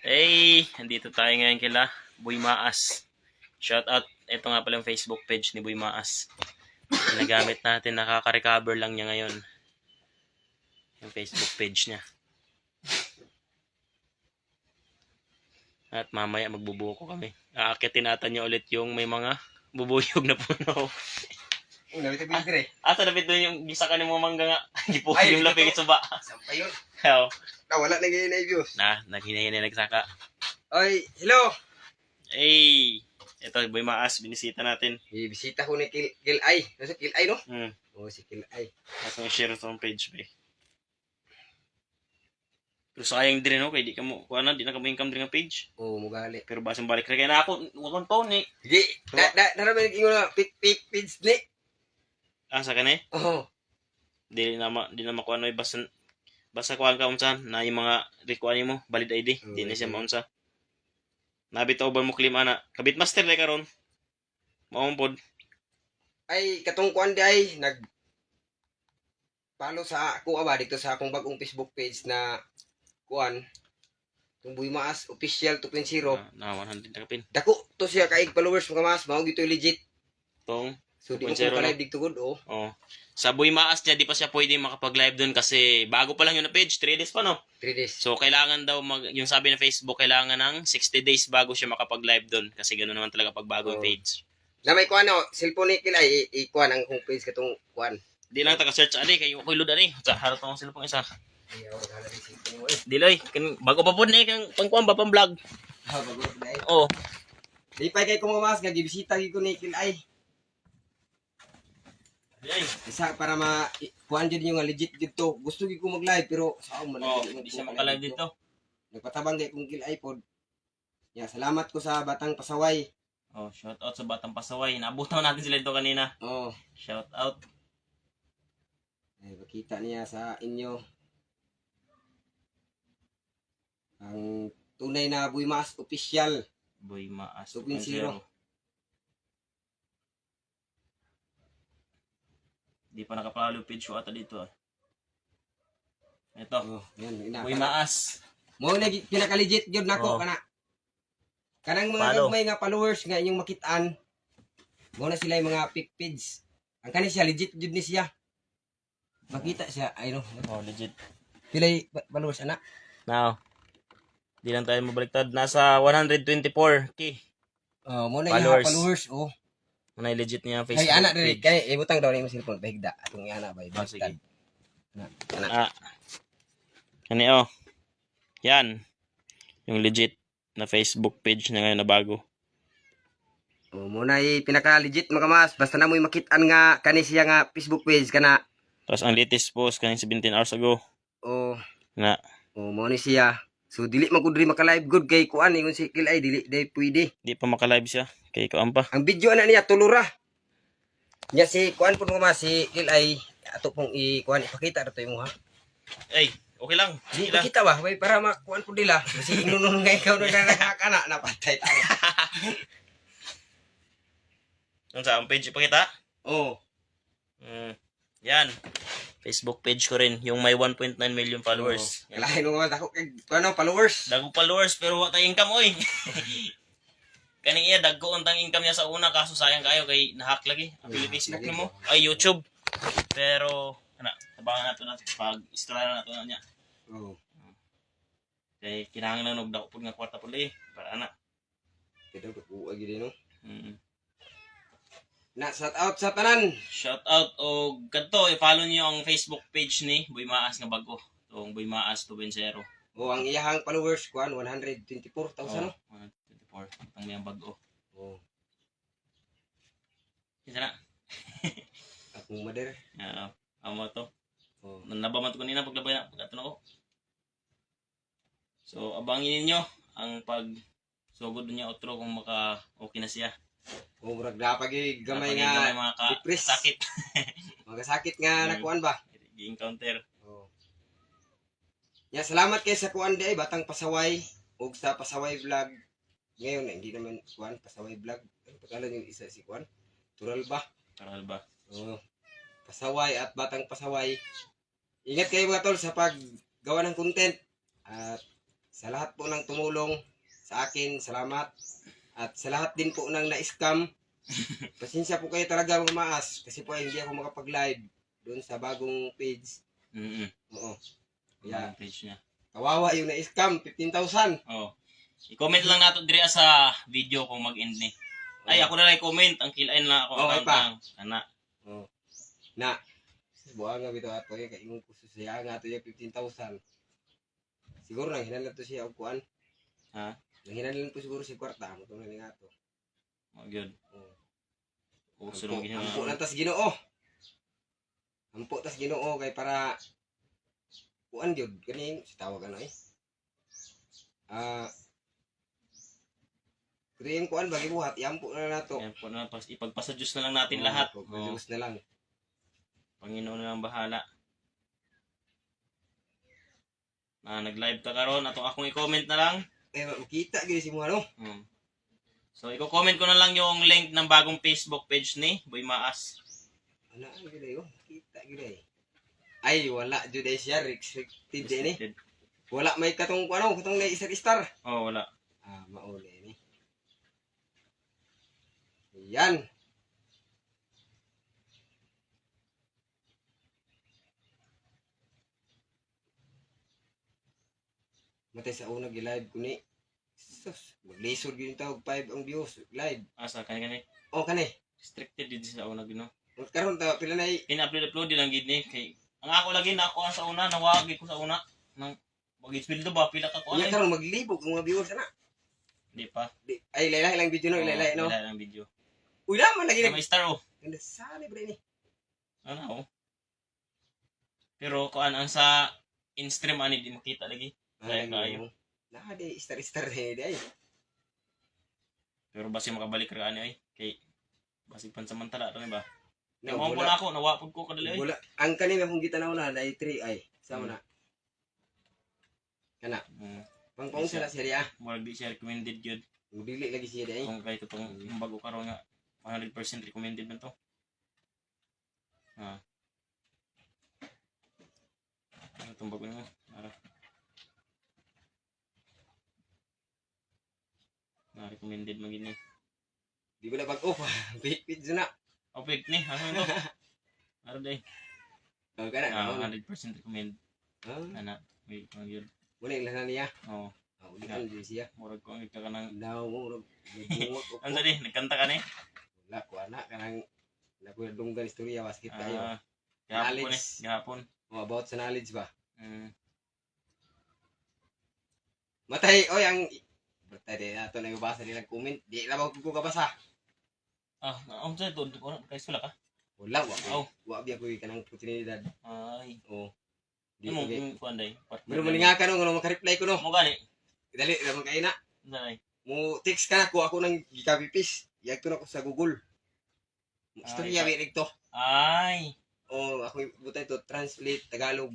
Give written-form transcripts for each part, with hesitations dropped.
Hey, andito tayo ngayon kila Boy Maas. Shout out. Ito nga pala yung Facebook page ni Boy Maas. Ginagamit natin, nakaka-recover lang niya ngayon. Yung Facebook page niya. At mamaya magbubuko kami. Aakitin natin niya ulit yung may mga bubuyog na puno. Nabit ang dire. Asa napit doon yung gisa ka ni mo mangga nga. Gipo Ay, yung lapig dito. sa ba. Sampay yun. Oo. Wala na ganyan na views. Naghinay-hinay nagsaka. Ay, hello. Hey, ito Boy Maas, binisita natin. Ibisita ko ni Kil Ay. Nasa Kil Ay, no? Oo, si Kil Ay. At share itong page ba. Pero sayang din no, kay di ka mo, kuha na, di na ka mo income din nga page. Oo, mugali. Pero basang balik rin kaya na ako, wakang taon eh. Sige, naraman yung na pick feeds ni. Asa ka na eh? Oo. Di na makuha no, basta kuha ka unsan, na yung mga require mo, valid ID, di na siya maunsa. Nabitaw ba mo claim ana? Kabit master na karon. Maumpod. Ay, katungkuan di ay, follow sa ako ba dito sa akong bagong Facebook page na kuan Tumboy Maas official 2.0. Na 100 na kapin. Dako to siya kaig followers mga mas, mao gito legit. Tong So di mo ko live dito good oh. Oh. Sa Boy Maas niya, di pa siya pwede makapag-live doon kasi bago pa lang yun na page, 3 days pa no? 3 days. So kailangan daw, yung sabi ng Facebook, kailangan ng 60 days bago siya makapag-live doon kasi gano'n naman talaga pag bago yung page. Na may kuan no, cellphone ni Kil ay ikuan ang homepage katong kuan. Di lang taga-search ani kay ko load ani. Sa harap ng cellphone isa. Ayaw na lang cellphone mo eh. Diloy, bago pa pud ni kang pangkuan ba pang vlog. Bago na eh. Oh. Di pa kay kumamas nga gibisita ko ni Kil ay. Ay. Isa para kuan jud nga legit dito. Gusto gi ko mag-live pero saan man Hindi siya maka-live dito. Nagpatabang kay kong Kil ay pod. Ya, salamat ko sa Batang Pasaway. Oh, shout out sa Batang Pasaway. Naabutan natin sila dito kanina. Oh, Shout out. ay makita niya sa inyo ang tunay na Boy Maas official. Boy Maas 2.0. Di pa nakapalo page ko ata dito ah. Ito. Oh, yan ina. Boy Maas. Mo na pinaka-legit gyud nako Oh. kanang mga Follow. gagmay nga followers nga inyong makitaan. Mo na sila yung mga pick feeds. Ang kani siya legit jud ni siya. Makita siya ay no. Oh, legit. Pilay followers ana. Now, di lang tayo mabaliktad. Nasa 124k. Oh, mo na Followers. yung followers oh. Muna legit niya ang Facebook Ay ana diri page. kay ibutang daw ni mo cellphone bahigda atong ana bay. Oh, sige. Ana. Kani oh. Yan. Yung legit na Facebook page na ngayon na bago. Oh, mo na pinaka-legit mga mas basta na mo makitaan nga kani siya nga Facebook page kana. Tapos ang latest post kaning 17 hours ago. Oh, Na. oh mo ni siya. So dili man gud diri maka-live good kay kuan ingon si Kil ay dili day pwede. Di pa maka-live siya. Kay ko pa. Ang video ana niya tulura. Nya si kuan pud mo si Kil ay ato pong kuan ipakita ra to imo ha. Ay, okay lang. Di Sige lang. kita ba way para makuan pud nila. Kasi inunon nga ikaw na nakakana napatay tayo. Ano sa ang page ipakita? Oh. Yan. Facebook page ko rin. Yung may 1.9 million followers. Oh. Kalahin mo nga ako kay ano followers. Dago followers pero wala tayong income oy. Kaning iya dagko untang income niya sa una kaso sayang kayo kay nahack lagi ang Facebook nimo ay YouTube. Pero ana tabangan nato na pag istorya nato na niya. Oh. Kay kinahanglan og dako pud nga kwarta pud para ana. Kita ko agi no. Na shout out sa tanan. Shout out og kadto i-follow niyo ang Facebook page ni Boy Maas nga bago. Tong Boy Maas 2.0. Oh, ang iyahang followers kuan 124,000 no. 124 ang may bago. Oh. Kinsa na? Akong mother. Amo to. Oh. Nabaman to kanina paglabay na pagkatun ako. So abangin ninyo ang pag sugod niya outro kung maka okay na siya. Oh, murag dapat gamay nga mga depress. sakit. Mga sakit nga nakuan ba? I-encounter. Oh. Ya, salamat kay sa kuan di ay Batang Pasaway ug sa Pasaway vlog. Ngayon hindi naman kuan Pasaway vlog. Ano pangalan yung isa si kuan? Tural ba? Para ba? Oh. Pasaway at Batang Pasaway. Ingat kayo mga tol sa paggawa ng content. At Sa lahat po ng tumulong sa akin, salamat. At sa lahat din po ng na-scam, pasensya po kayo talaga mga maas. Kasi po hindi ako makapag-live doon sa bagong page. Oo. Kaya Kaya, page niya. kawawa yung na-scam, 15,000. Oh. I-comment lang nato diri sa video kung mag-end ni. Ay, ako na lang i-comment. Ang kilain lang ako. Okay account pa. lang. Kana. Oh. Na, buha nga bito ato yung kaingon ko siya nga ato yung 15,000. Siguro nang hinalan to siya og kuan. Ha? Nang hinalan po siguro si kwarta mo to na nga to. Oh, good. Oh. Uso lang Ampo ginawa. lang tas Ginoo. Ampo tas Ginoo kay para kuan gyud kani si tawag ano eh. Kriyen kuan bagi buhat iampo na nato. Yan po na. Ipagpasa Diyos na lang natin lahat. Oh. Pagpajus na lang. Panginoon na lang bahala. Nag-live ka karon ato akong i-comment na lang. Eh makita gyud si mo ano. So, i-comment ko na lang yung link ng bagong Facebook page ni Boy Maas. Ana gyud ayo. Kita gyud ay. Ay wala jud ay siya restricted din eh. Wala may katong ano, katong na star. Oh, wala. Mauli ni. Yan. Matay sa una gi-live ko ni. Sus, maglisod gyud tawag 5 ang views live. Asa kani Oh kani. restricted din sa una gino. Karon ta pila na Pina-upload lang gid ni kay ang ako lagi na ako sa una nawagi ko sa una nang wagi sweldo ba pila ka ko Iya karon maglibog ang mga viewers ana. Di pa. Ay laylay lang video no, laylay no. Laylay lang video. Uy naman lagi May star oh. Ganda sali bre ni. Ano oh. Pero kuan ang sa in-stream ani di makita lagi. Kaya kayo. Nah, di star ni di ay. Pero basi makabalik ra ani ay kay basi pansamantala to ba. No, Mo po na ako nawapod ko kadali ay. Wala. Ang kanina kung gitanaw na dai 3 ay. Sama na. Kana. Pangpong sa serya. Murag di siya recommended gyud. Dili lagi siya di ay. Kung kay totong bago karon nga 100% recommended man to. Itong bago mo. Recommended man gini. Di ba na bag-off? Big na. Oh, fake ni. Ano to? Ano day? Oh, kana. 100% recommend. Ana, wait, pang yun. Muna ilan na niya. Oo. Ulikan din siya. Murag ko ang ika ka ng... Daw mo, nagbuot ko. Ano di? Nagkanta ka ni? Wala ko, anak. Kanang nagdunggan istorya, basket tayo. Gahapon po ni. Gahapon. About sa knowledge ba? Mm. Matay, oy, ang... Matay din nato na ibabasa nilang comment. Di na ba ko kabasa? Ang sa'yo to. Kaya sula ka? Wala, wala ko yung kanang oportunidad. Ay. Oo. Di mo, kuhan day. Pero maninga ka nung makareply ko no. Mo gani? Dali, naman kayo na. Dali. Mo text ka na ko ako ng gikapipis. Iyag to na ko sa Google. Istorya wirig to. Ay. Ako butay to translate Tagalog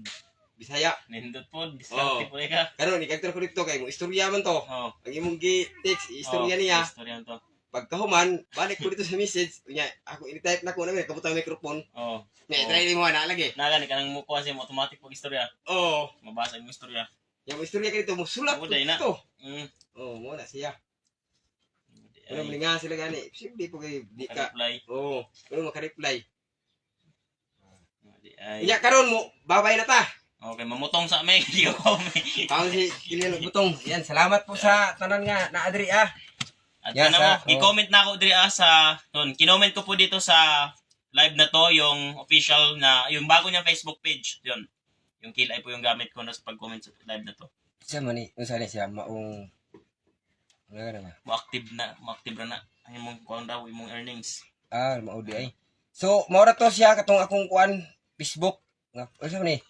Bisaya. Nindot po. Diskarte po ka. Karon ikagtro ko dito kay mo istorya man to. Oo. Ang imong gi-text istorya niya. Istorya to. Pagkahuman, balik ko dito sa message. Unya, ako ini-type na ko na kabutang microphone. Oo. Nya try mo na lagi. Nagani ka nang mukuha siya mo automatic pag istorya. Oo. Mabasa yung istorya. Yung istorya ka dito mo sulat ko Uday na. dito. Mo na siya. Pero nga sila gani. Simple po kay di ka. Reply. Pero maka-reply. Ay. Nya karon mo babay na ta. Okay, mamutong sa amin. Hindi ko kami. Ang si Kilian Butong. Yan, salamat po sa tanan nga na adri ah. At Yes, ano mo, i-comment na ako diri sa kinoment ko po dito sa live na to yung official na yung bago niyang Facebook page. Yun. Yung kilay po yung gamit ko na sa pag-comment sa live na to. Siya man ni, unsa ni siya maong ano na ba? Mo-active na. Ang imong kuan daw imong earnings. Maudi ay. So, mao ra to siya katong akong kuan Facebook. Unsa man ni?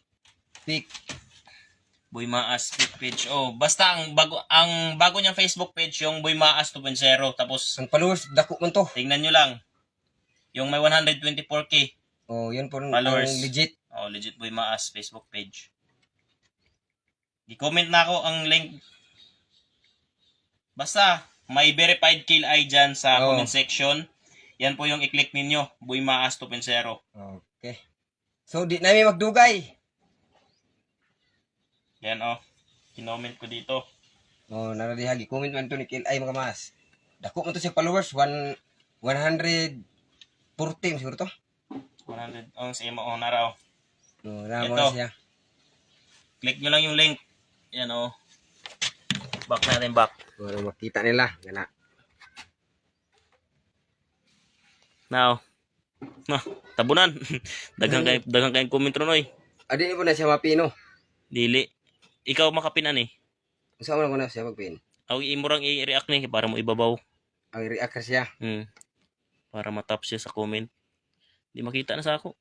Boy Maas page. Basta ang bago niyang Facebook page yung Boy Maas 2.0 tapos Ang followers dako man to. tingnan niyo lang. Yung may 124k. Yun po Followers. ang legit. Legit Boy Maas Facebook page. I-comment na ako ang link. Basta may verified kill ay dyan sa comment section. Yan po yung i-click ninyo. Boy Maas 2.0. Okay. So, di na may magdugay. Yan kinoment ko dito. Oh, naradiha gi-comment man to ni Kilay mga mas. Dako man to siya followers 140 siguro to. 100. Oh, sa imo nara oh. No, namo Ito. na siya. Click nyo lang yung link. Yan oh. Back natin back. Para makita nila gana. Now. Tabunan. daghang kay comment ron oy. Adi ni po na siya mapino. Dili. Ikaw makapinan eh. Usa man ko na siya magpin. Aw imo rang i-react ni para mo ibabaw. Ang react siya. Para matap siya sa comment. Di makita na sa ako.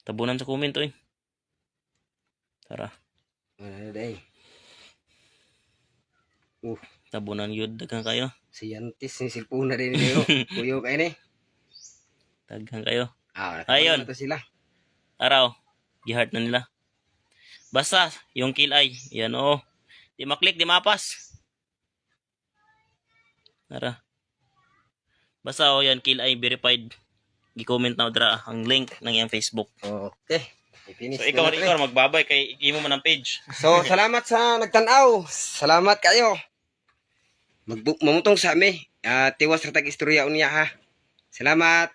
Tabunan sa comment oy. Tara. Ano day? Tabunan yun. Daghang kayo. Si Yantis ni silpuna din niyo. Kuyo kay ni. Daghang kayo. Ayun. Ayun. To sila. Araw. Gi-heart na nila. Basta, yung kilay. Yan o. Di maklik, di mapas. Tara. Basta o yan, kilay verified. Gi-comment na dra ang link ng iyang Facebook. Okay. I-finish So ikaw, na natin. ikaw magbabay kay imo man ang page. So, salamat sa nagtanaw. Salamat kayo. Mamutong sa amin. Tiwas ratag istorya unya ha. Salamat.